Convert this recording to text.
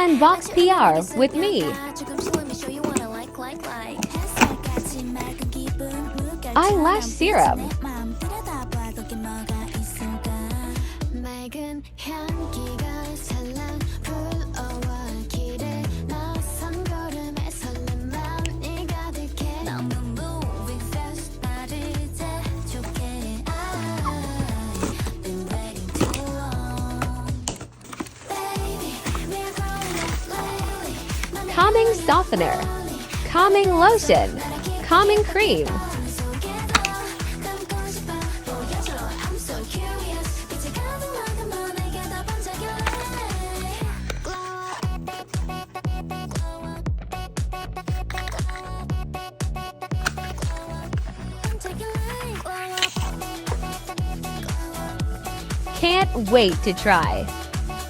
Unbox PR with me. Eyelash serum. Calming softener. Calming lotion. Calming cream. Can't wait to try.